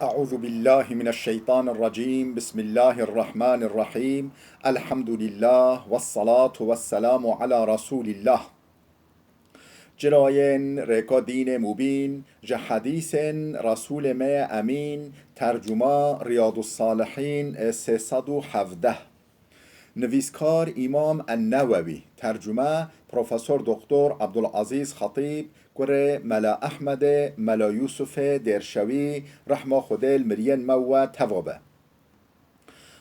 أعوذ بالله من الشيطان الرجيم بسم الله الرحمن الرحيم الحمد لله والصلاة والسلام على رسول الله جراین رکا دین مبین جه حدیث رسول ما امین ترجمه ریاض الصالحین 317 نویسکار امام النووی ترجمه پروفسور دکتر عبدالعزیز خطیب کره ملا احمد ملا یوسف درشوی رحمه خودل مرین مو توابه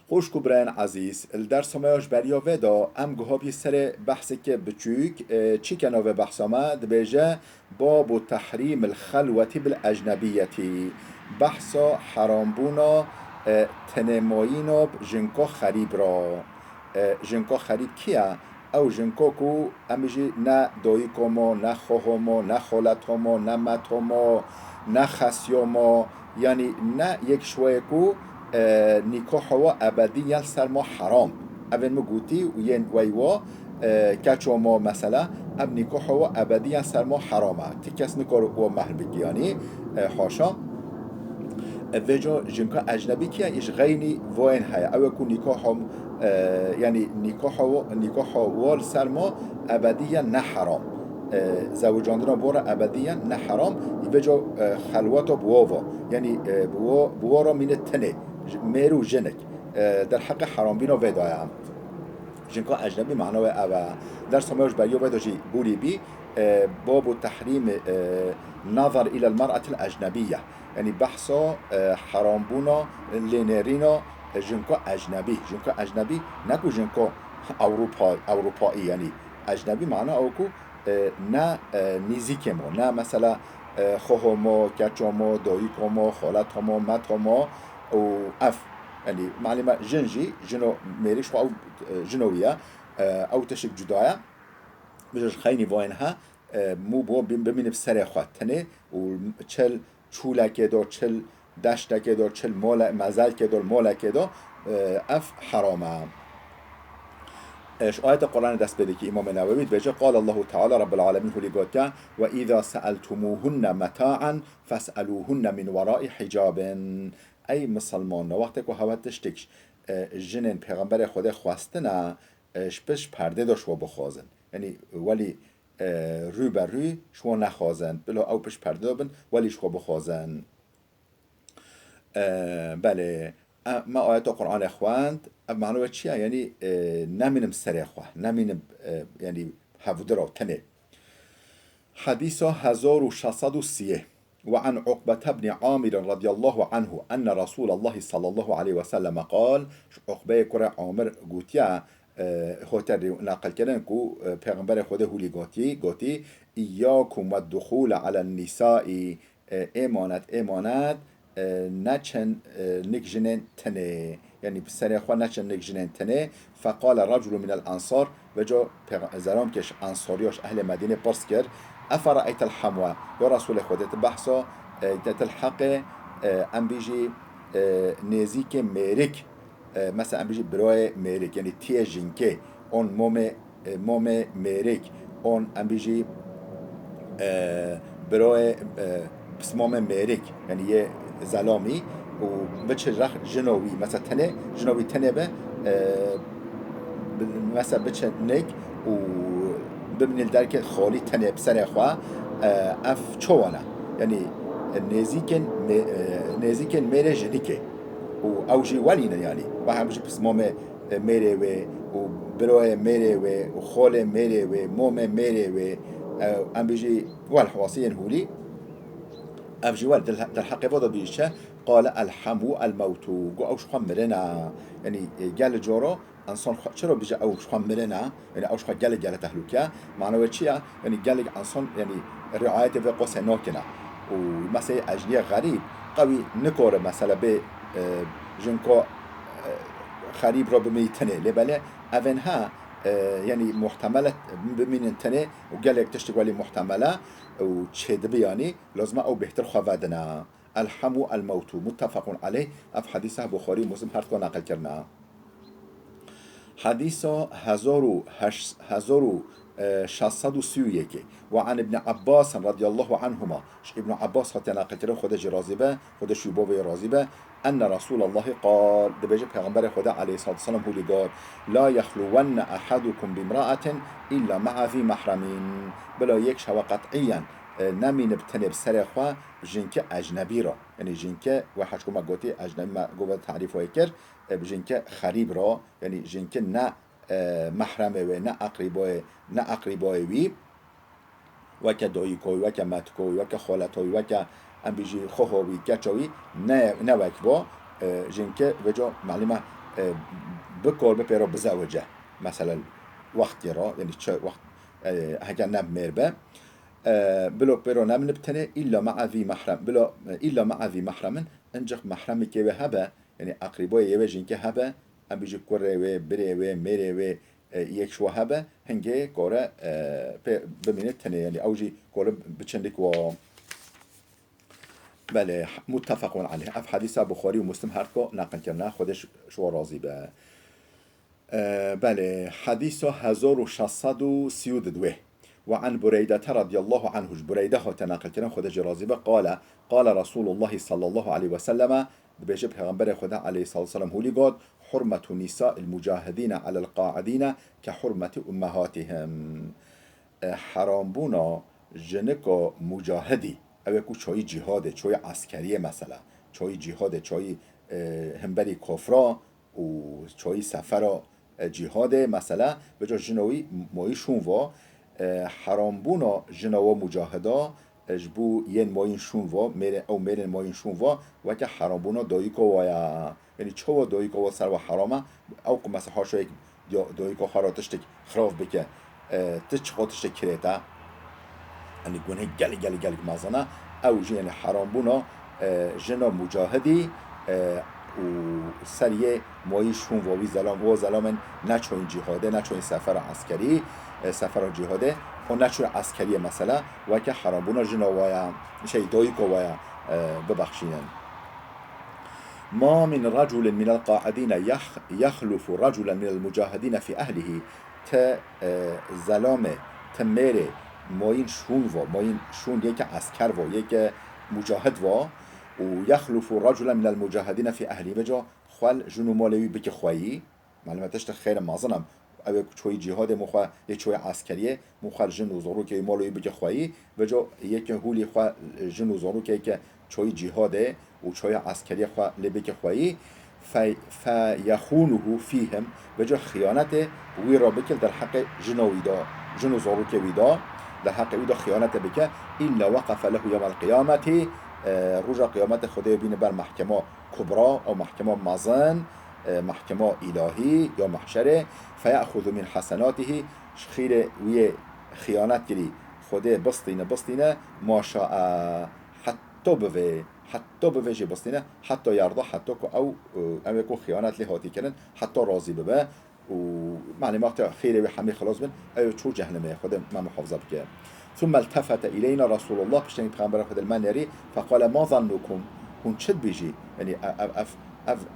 خوش برن عزیز الدرس ماش بریا ودا ام گهابی سر بحثی که بچوک چی کنه و بحث آمد بیجه باب تحریم الخلوة بالاجنبیتی بحثا حرام بونا تنمایینو جنکو خریب را جنکو خریب کیه او جنکو کو امیجی نه دایی کما نه خوهما نه خالتما نه متما نه خسیاما یعنی نه یک شوی کو نکاح و ابدی یل سر ما حرام اول ما گوتی و ین ویوا کچو ما مثلا اب نکاح و ابدی یل سر ما حرامه تی کس نکار و محل بگی یعنی حاشا وجا جنکا اجنبی که ایش غینی وین هیا او کو نکاح یعنی نکاح وال سر ما ابدی نه حرام زوجاندنا بورا ابدیا نه حرام وجا خلوات بواوا یعنی بوارا من التنه میرو جنک در حق حرام بینا ودایم جنکا اجنبی معناه اوه در سماش بریو بداجی بوری بی باب تحریم نظر الى المرأة الأجنبية يعني بحثا حرام بونا لنرينا جنكا أجنبي نكو جنكا أوروبائي يعني أجنبي معناه أوكو نه نیزیک ما نه مثلا خواه ما کچا ما داییک ما خالت ما مت ما و اف یعنی معلومه جنجی جنو میریش او جنویه او تشک جدایه بجاش خیلی واینها مو بو ببینیم سر خواهد تنه و چل چولکه دار چل دشتکه دار چل مزل که دار مالکه دار اف حرامه ايش آية القرآن دست بده که امام نووي بيجي قال الله تعالى رب العالمين هو لقوتا وإذا سألتموهن متاعا فاسألوهن من وراء حجاب أي مسلمان وقتی که هوت تشتکش جنن پیغمبر خدا خواستنا بش پرده داشت و بخوازن یعنی ولی رو بر روی شما نخوازن بلا او پش پرده بن ولی شما بخوازن بله ما آیات قرآن خواند معنی چیه یعنی نمینم سر خواه نمینم یعنی هفوده را تنه حديث 1630 وعن عقبة بن عامر رضي الله عنه أن رسول الله صلى الله عليه وسلم قال عقبة كرة عامر قوتيا هوتر نقل کردن کو پیغمبر خود هولی گوتی ایاکم و الدخول على النساء امانت نچن نكجنين تنه يعني بسنة خوا نچن نكجنين تنه فقال رجل من الأنصار وجا زرام كش أنصاريوش أهل مدينة برسكر أفرأيت الحموى يا رسول خودت بحثا تلحق أم بيجي نزيك ميرك مثلا أم بيجي براي ميرك يعني تيه جنكي اون موم ميرك اون أم بيجي براي بسمام ميرك يعني زلامی و بچه رخ جنوی مثلا تنه جنوی تنه به مثلا بچه نک و ببینید درک خالی تنه بسر خواه اف چوانه یعنی نزیکن میره جنیکه و اوجی ولینه یعنی و همجی پس مام میره و برای میره و خال میره و مام میره و ام بيجي والحواصين هولي أفجوال در حق وضع بيشه قال الحمو الموتو قو أوش خمرنا يعني قال جورو انسان چرا بيجي أوش خمرنا يعني أوش قال تهلكه معناه چیه يعني قال انسان يعني رعاية في قوس ناكنا ومثلا أجنية غريب قوي نكور مثلا به جنكو خريب رو بميتنه لبله أفنها يعني محتملة بمين تنه وقال لك تشتغل محتملة وتشهد بياني لازم أو بهتر خوادنا الحمو الموت متفق عليه اف حديثه بخاري مسلم هر دو نقل کرنا حدیث 1631 631 وعن ابن عباس رضي الله عنهما ابن عباس هات ناقل كده خودش رازبه خودش يبوه رازبه أن رسول الله قال دبجة پیغمبر خدا عليه الصلاة والسلام هو قال لا يخلون أحدكم بامرأة إلا مع ذي محرمين بلا يكش هو قطعيا نمين بتنب سرخوا جنك أجنبي را يعني جنك واحد كما قلتي أجنبي ما قبل تعريف ويكر بجنك خريب را يعني جنك نا محرمه و نه اقریبای وی وکه دایکوی وکه متکوی وکه خالتوی وکه ام بیجی خوهوی کچوی نه وک با جنکه وجا معلومه بکار بپیرا بزوجه مثلا وقتی را یعنی چه وقت هکه نب مربه بلو پیرا نب نبتنه الا مع ذی محرم بلا الا مع ذی محرم انجق محرمی که و هبه یعنی اقریبای یه جنکه هبه ام بیجی کره و بره و میره و یک شو هبه هنگه کاره ببینه تنه یعنی اوجی کاره بچندک و بله متفقون علیه اف حدیث بخاری و مسلم هر که نقل کرده خودش شو راضی به بله حدیث 1632 وعن بريدة رضي الله عنه بريدة تناقل كنا خدج رازبة قال رسول الله صلى الله عليه وسلم بيجب پیغمبر خدا عليه الصلاة والسلام هولي قد حرمة نساء المجاهدين على القاعدين كحرمة أمهاتهم حرام بونا جنك مجاهدي او يكو چوي جهاد چوي عسكرية مثلا چوي جهاد چوي همبري كفرا و چوي سفر جهاد مثلا بجا جنوي موي شونوا حرام بونا جنوا مجاهدا اجبو ين ماين شونوا ميرن او ميرن ماين شونوا وكا حرام بونا دايكو ويا يعني چوا دايكو و سر و حرامه او مثلا هاشو یک دايكو خراتشتك خراف بك تچقاتشتك كريتا يعني گونه گل مازنا او جن حرام بونا جنا مجاهدي و سریع مایی شون و زلام نچوین جهاده نچوین سفر عسکری سفر جهاده و نچوین عسکری مثلا و که حرامبونا جنوایا شیدایی کوایا ببخشینن ما من رجل من القاعدين يخلف رجلا من المجاهدين في أهله زلام تمره ماین شون یک عسکر و یک مجاهد و يخلف رجلا من المجاهدين في أهلي بجا خال جنو مالوي بك خوي معلوماتش خير مازنم او چوي جهاد مخ يا چوي عسكريه مخال جنو زورو كي مالوي بك خوي بجا يك هولي خو جنو زورو كي چوي جهاد و چوي عسكريه خو لبك خوي فيخونه فيهم بجا خيانته ويرا بكل در حق جنوي دا جنو زورو كي ويدا در حق ويدا خيانته بك الا وقف له يوم القيامه روز قیامت خدا بینه بر محکمه کبرا او محکمه مازن محکمه الهی یا محشره فیأخذ من حسناته خیر وی خیانت کری خدا بستینه ما شاء حتی بوه جه بستینه حتی یرضا حتی که او یکو خیانت لهاتی کرن حتی راضی ببه و معنی وقت خیره و همه خلاص بن او چو جهنمه خدا ما محافظه بکه ثم التفت إلينا رسول الله بشتني بخبر خد المنيري فقال ما ظنكم هون شد بيجي يعني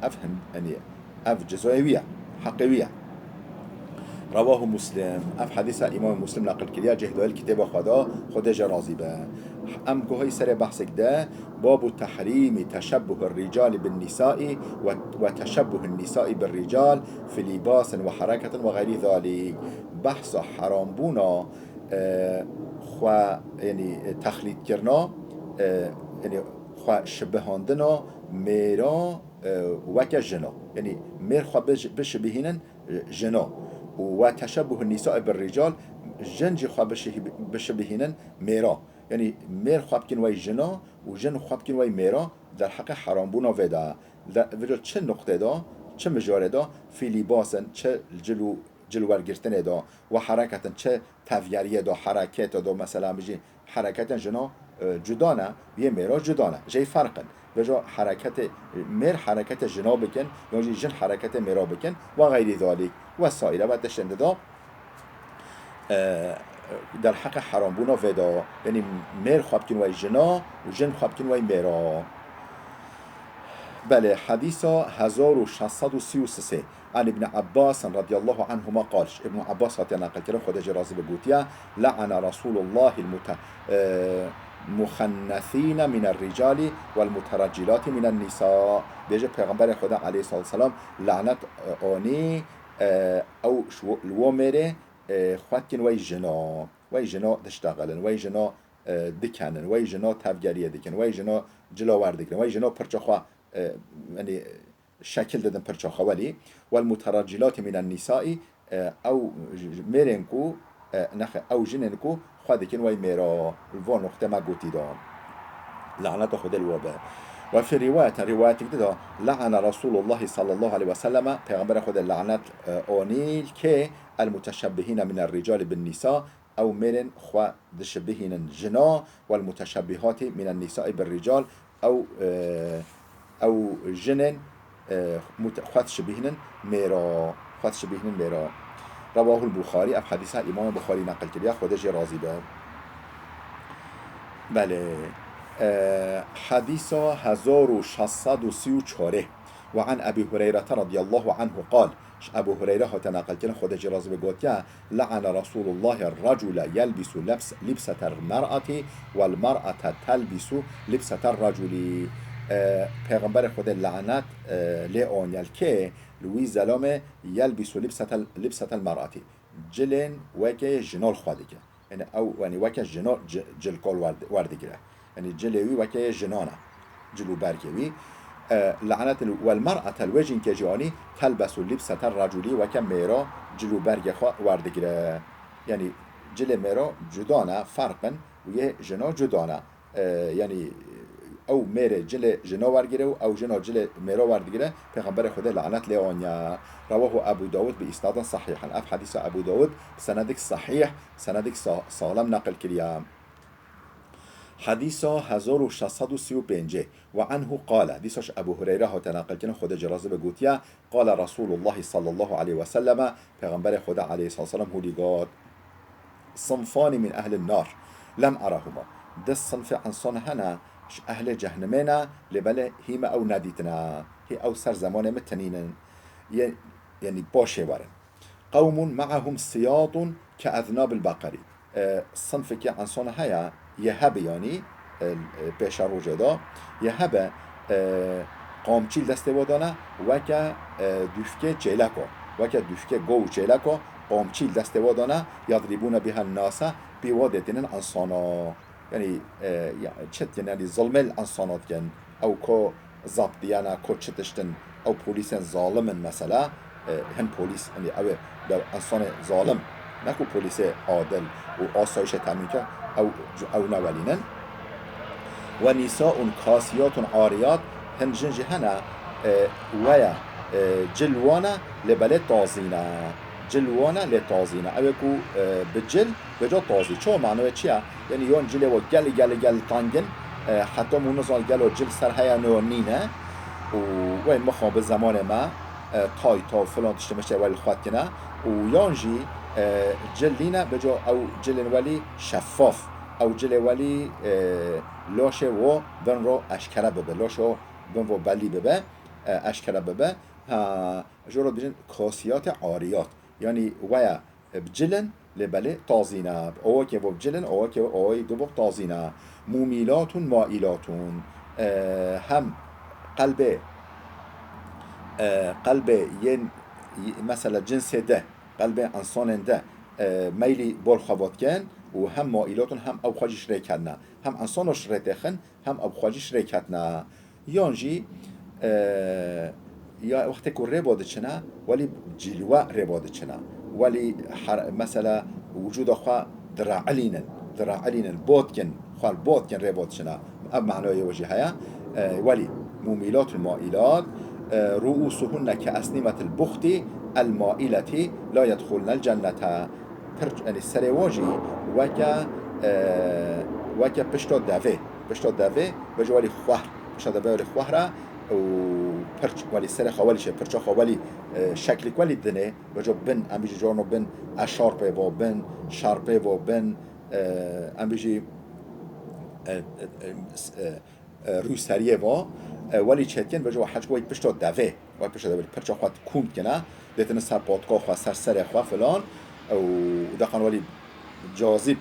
أفهم يعني جزائية حقيقية رواه مسلم حديث الإمام مسلم نقل كليا جهدوا الكتاب خدا جرازي به أم جهي سر بحثك ده باب تحريم تشبه الرجال بالنساء وتشبه النساء بالرجال في لباس وحركة وغير ذلك بحث حرام بونا خو یعنی تخلید کرنا یعنی خو شبهاندنا میرا وک جنا یعنی میر خو بشبهینن جنا و تشبه النساء بالرجال جنج خو بشبهینن میرا یعنی میر خو بکن وی جنا و جن خو بکن وی میرا در حق حرام بونا ودا در چه نقطه دا چه مجاره دا فی لباسن چه جلوار گرتن دا و حرکتن چه تفیریه دا حرکت دا مثلا بجی حرکتن جنا جدانه یه میرا جدانه جای فرقن بجا حرکت میر حرکت جنا بکن یا جن حرکت میرا بکن و غیر ذالک و سایره و تشنده دا در حق حرام بونا ودا یعنی میر خواب کن وی جنا و جن خواب کن وی میرا بله حديث 1633 عن ابن عباس رضي الله عنهما قال ابن عباس هاتي نقل كده خود جرازي بقوتيا لعن رسول الله المخنثين من الرجال والمترجلات من النساء بيجي پیغمبر خدا عليه الصلاة والسلام لعنت آني او الومره خواتكن وي جنا تشتغلن وي جنا دكانن وي جنا تفگریه دکن وي جنا جلاور دکن وي جنا پرچخوا يعني شكل دادن پرچخوا ولی والمترجلات من النساء او مرنكو نخ او جننكو خودكن وي ميرا الوان نقطه ما قوتي دام لعنت خود الوباء وفي رواية كده لعن رسول الله صلى الله عليه وسلم پیغمبر خود لعنت آنیل که المتشبهين من الرجال بالنساء او مرن خو دشبهين جنا والمتشبهات من النساء بالرجال او جنن خو تشبهين ميرا رواه البخاري اف حديث امام بخاري نقل كده خودش راضي به بله حديث 1634 وعن أبي هريرة رضي الله عنه قال أبو هريرة تناقل كنا خود جراز بقوتيا لعن رسول الله الرجل يلبس لبسة المرأة والمرأة تلبس لبسة الرجل پیغمبر خود لعنت لئون يلكي لوي زلامه يلبس لبسة المرأة جلن وكي جنال خودك يعني او يعني وكي جنال جل كول وردگره يعني جلوي وكي جنانه جلو بركوي لعنت والمرأة الوجن كجاني تلبس لبسة الرجل وكم ميرا جلو برگ وردگره يعني جل ميرا جدانه فرقا ويه جنا جدانه يعني او ميرا جل جنا ورگره او جنا جل ميرا وردگره پیغمبر خدا لعنت لآنيا رواه ابو داود بإسناد صحيح اف حديث ابو داود سندك صحيح سندك سالم نقل كريا حديث 1635 وعنه قال حديثش ابو هريره تنقل كنا خود جرازه بگوتيا قال رسول الله صلى الله عليه وسلم پیغمبر خدا عليه الصلاه والسلام هو صنفان من اهل النار لم ارهما ده صنف انسان هنا اهل جهنمنا لبله هيما او نديتنا هي او سر زمان متنين يعني باشه ورن قوم معهم سياط كأذناب البقر صنف که انسان هيا يهب يعني پیش رو جدا يهب قامچیل دسته ودانه وکه دوفکه چیلکو وکه دوفکه گو چیلکو قامچیل دسته ودانه یضربون بها الناس بیوادتین انسانا يعني چت يعني ظلم الانسانات كان او كو ضبط يعني كو چتشتن او بوليس ظالم مثلا هن بوليس يعني او انسان ظالم نكو بوليس عادل وآسایش تامین که او نولینن و نساء کاسیات عاریات هن جنج هنا ویا جلوانا لبله تازینه جلوانا لتازینه او کو بجل بجا تازی چه معنی چیه یعنی یون جل و گل تانگن حتی مونزال گل و جل سر هیا نونینه و این مخواب زمان ما تای تا فلان تشتمشه ولی خواد کنه و یانجی جلينا بجو او جلن ولي شفاف او جل ولي لاشه و بن رو اشکره ببه لاشه بن رو بلی ببه اشکره ببه جورو بجن کاسیات عاریات يعني ويا بجلن لبله تازينه او که بجلن او که او دو تازينه موميلات مائلات هم قلب ين مثلا جنس ده قلب انسان ده میلی بال خواد کن و هم مائلاتون هم او خواجش ریکتنه هم انسانش ریتخن هم او خواجش ریکتنه یانجی یا وقتی که رباده چنه ولی جلوه رباده چنه ولی مثلا وجود خواه درعلینن بادکن خواه بادکن رباده چنه اب معنای وجه هیا ولی مومیلات المائلات رؤوسهن كأسنمة البخت المائلة لا يدخلن الجنة يعني سرواجي وكا بشتا دافي بجوالي خوهر بشتا دافي ولي خوهرة و پرچ ولی سر خوالی شه پرچا خوالی شکلی ولی دنه بجو بن ام بیجی جورنو بن اشارپه و بن شارپه و بن ام بیجی روسریه و ولی چتکن وجه حج باید پشت دوه و پشت دوه پرچا خواهد کند کنه دیتن سر پادکا خواه سر خواه فلان و دقیقا ولی جاذب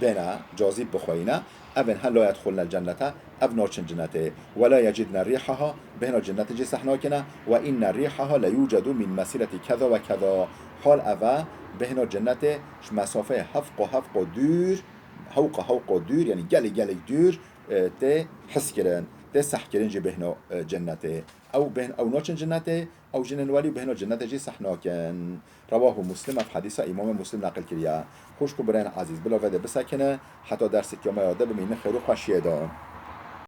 بنا جاذب بخوينا أبن هل لا يدخلن الجنة أبناچن جنته ولا يجدن ريحها بهنا جنة جسحناكنا وإن ريحها لا يوجد من مسيرة كذا وكذا حال أبا بهنا جنة مسافة حفق دور حوق دور يعني جالي دور ته حس كرن ته صح كرن جي بهنا جنته أو بهن أو ناچن جنته أو جنن ولي بهنا جنة جي سحناكن رواه مسلم في حديث إمام مسلم نقل كريا خوش برين عزيز بلا وده بسكنه حتى درس كما ياده بمين خير و خوشیه دان